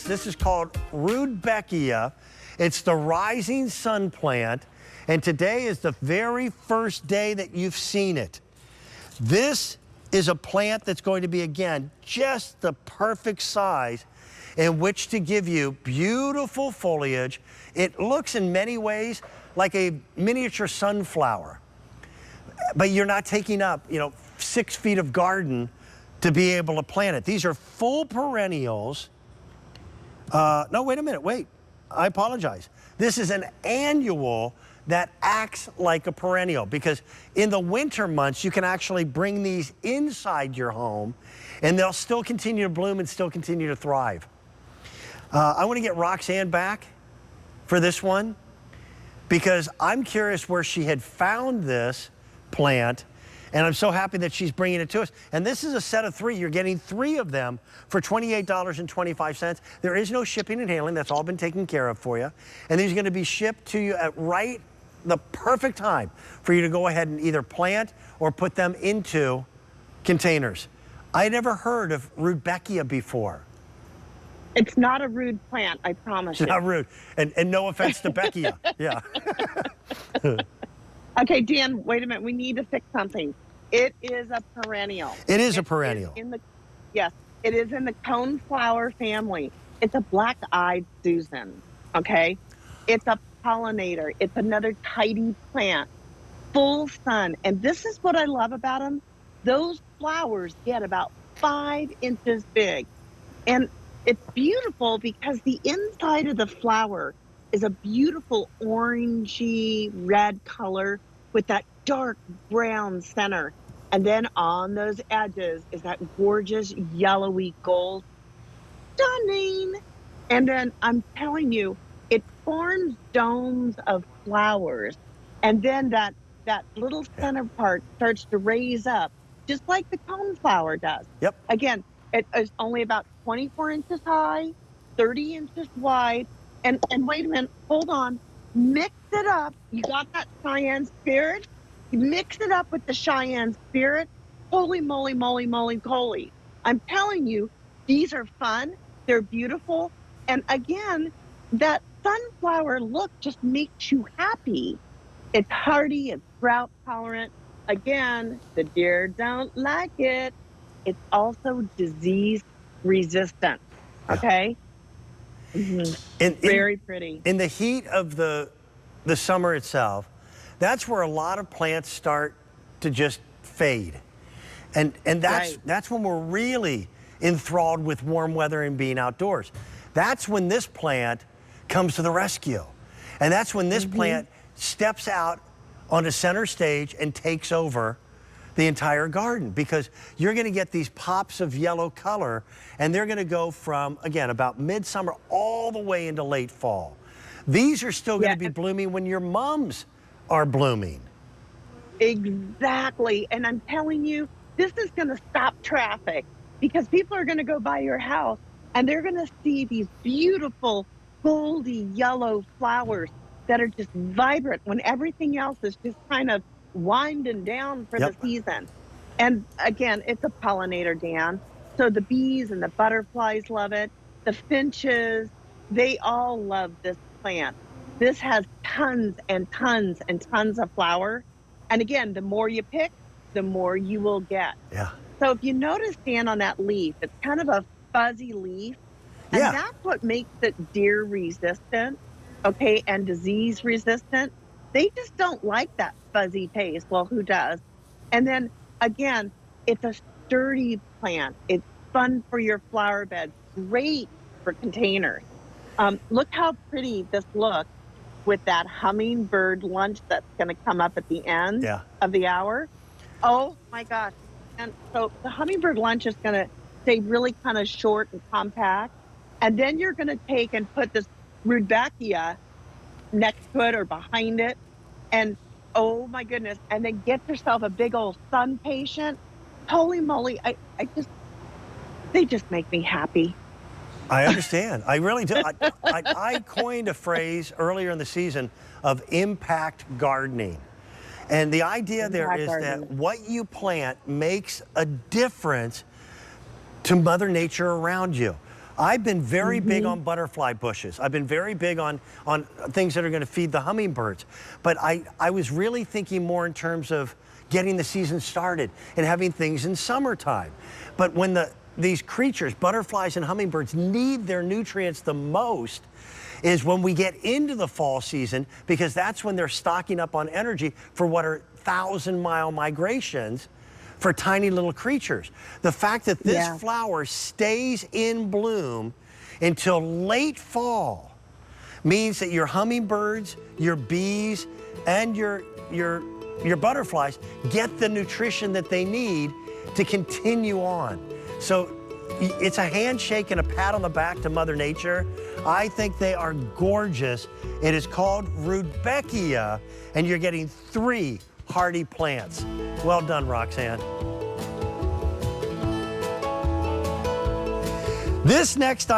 This is called Rudbeckia. It's the rising sun plant, and today is the very first day that you've seen it. This is a plant that's going to be, again, just the perfect size in which to give you beautiful foliage. It looks in many ways like a miniature sunflower, but you're not taking up, 6 feet of garden to be able to plant it. These are full perennials. No, wait a minute, wait. I apologize. This is an annual that acts like a perennial, because in the winter months, you can actually bring these inside your home and they'll still continue to bloom and still continue to thrive. I want to get Roxanne back for this one, because I'm curious where she had found this plant, and I'm so happy that she's bringing it to us. And this is a set of 3. You're getting 3 of them for $28.25. There is no shipping and handling. That's all been taken care of for you. And these are going to be shipped to you at the perfect time for you to go ahead and either plant or put them into containers. I never heard of Rudbeckia before. It's not a rude plant, I promise you. It's not rude. And no offense to Beckia. Yeah. Okay, Dan, wait a minute. We need to fix something. It is a perennial. It is a perennial. Yes, it is in the coneflower family. It's a black-eyed Susan, okay? It's a pollinator. It's another tidy plant, full sun. And this is what I love about them. Those flowers get about 5 inches big. And it's beautiful because the inside of the flower is a beautiful orangey red color with that dark brown center. And then on those edges is that gorgeous yellowy gold. Stunning. And then I'm telling you, it forms domes of flowers. And then that little center part starts to raise up, just like the coneflower does. Yep. Again, it is only about 24 inches high, 30 inches wide. And wait a minute, hold on. Mix it up. You got that Cheyenne spirit? You mix it up with the Cheyenne spirit. Holy moly, moly, moly, holy. I'm telling you, these are fun. They're beautiful. And again, that sunflower look just makes you happy. It's hardy, it's drought tolerant. Again, the deer don't like it. It's also disease resistant, okay? Mm-hmm. Very pretty. In the heat of the summer itself, that's where a lot of plants start to just fade. And that's when we're really enthralled with warm weather and being outdoors. That's when this plant comes to the rescue. And that's when this plant steps out onto center stage and takes over the entire garden, because you're going to get these pops of yellow color, and they're going to go from, again, about midsummer all the way into late fall. These are still going to be blooming when your mums are blooming. Exactly. And I'm telling you, this is going to stop traffic, because people are going to go by your house and they're going to see these beautiful goldy yellow flowers that are just vibrant when everything else is just kind of winding down for the season. And again, it's a pollinator, Dan. So the bees and the butterflies love it. The finches, they all love this plant. This has tons and tons and tons of flower. And again, the more you pick, the more you will get. Yeah. So if you notice, Dan, on that leaf, it's kind of a fuzzy leaf. And that's what makes it deer resistant, okay, and disease resistant. They just don't like that fuzzy taste. Well, who does? And then, again, it's a sturdy plant. It's fun for your flower bed. Great for containers. Look how pretty this looks with that hummingbird lunch that's going to come up at the end of the hour. Oh, my gosh. And so the hummingbird lunch is going to stay really kind of short and compact. And then you're going to take and put this Rudbeckia next to it or behind it. And oh my goodness. And then get yourself a big old sun patient. Holy moly. They just make me happy. I understand. I really do. I coined a phrase earlier in the season of impact gardening. And the idea there is that what you plant makes a difference to Mother Nature around you. I've been very big on butterfly bushes. I've been very big on things that are going to feed the hummingbirds. But I was really thinking more in terms of getting the season started and having things in summertime. But when these creatures, butterflies and hummingbirds, need their nutrients the most is when we get into the fall season, because that's when they're stocking up on energy for what are 1,000-mile migrations for tiny little creatures. The fact that this flower stays in bloom until late fall means that your hummingbirds, your bees, and your butterflies get the nutrition that they need to continue on. So it's a handshake and a pat on the back to Mother Nature. I think they are gorgeous. It is called Rudbeckia, and you're getting 3 hardy plants. Well done, Roxanne. This next